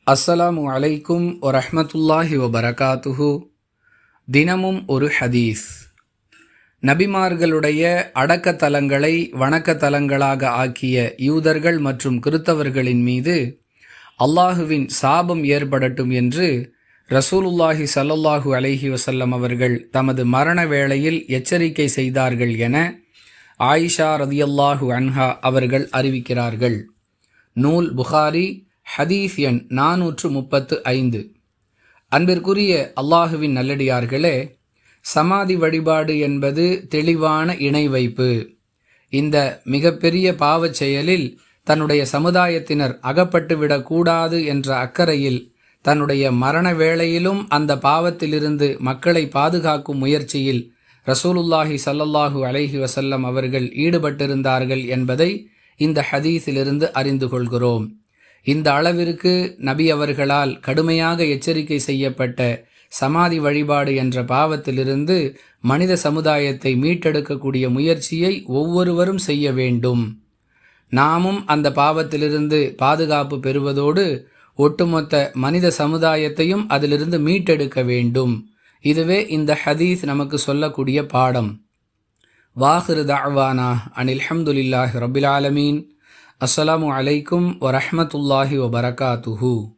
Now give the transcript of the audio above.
அஸ்ஸலாமு அலைக்கும் வரஹ்மத்துல்லாஹி வபரகாத்துஹு. தினமும் ஒரு ஹதீஸ். நபிமார்களுடைய அடக்கத்தலங்களை வணக்கத்தலங்களாக ஆக்கிய யூதர்கள் மற்றும் கிறித்தவர்களின் மீது அல்லாஹுவின் சாபம் ஏற்படட்டும் என்று ரசூலுல்லாஹி ஸல்லல்லாஹு அலைஹி வஸல்லம் அவர்கள் தமது மரண வேளையில் எச்சரிக்கை செய்தார்கள் என ஆயிஷா ரதியல்லாஹு அன்ஹா அவர்கள் அறிவிக்கிறார்கள். நூல் புகாரி, ஹதீஸ் எண் 435. அன்பிற்குரிய அல்லாஹுவின் நல்லடியார்களே, சமாதி வழிபாடு என்பது தெளிவான இணை வைப்பு. இந்த மிகப்பெரிய பாவச் செயலில் தன்னுடைய சமுதாயத்தினர் அகப்பட்டுவிடக்கூடாது என்ற அக்கறையில் தன்னுடைய மரண வேளையிலும் அந்த பாவத்திலிருந்து மக்களை பாதுகாக்கும் முயற்சியில் ரசூலுல்லாஹி ஸல்லல்லாஹு அலைஹி வஸல்லம் அவர்கள் ஈடுபட்டிருந்தார்கள் என்பதை இந்த ஹதீஸிலிருந்து அறிந்து கொள்கிறோம். இந்த அளவிற்கு நபி அவர்களால் கடுமையாக எச்சரிக்கை செய்யப்பட்ட சமாதி வழிபாடு என்ற பாவத்திலிருந்து மனித சமுதாயத்தை மீட்டெடுக்கக்கூடிய முயற்சியை ஒவ்வொருவரும் செய்ய வேண்டும். நாமும் அந்த பாவத்திலிருந்து பாதுகாப்பு பெறுவதோடு ஒட்டுமொத்த மனித சமுதாயத்தையும் அதிலிருந்து மீட்டெடுக்க வேண்டும். இதுவே இந்த ஹதீஸ் நமக்கு சொல்லக்கூடிய பாடம். வாஹிரு தஅவானா அனில் ஹம்துலில்லாஹி ரப்பில் ஆலமீன். அஸ்ஸலாமு அலைக்கும் வரஹ்மத்துல்லாஹி வபரகாத்துஹு.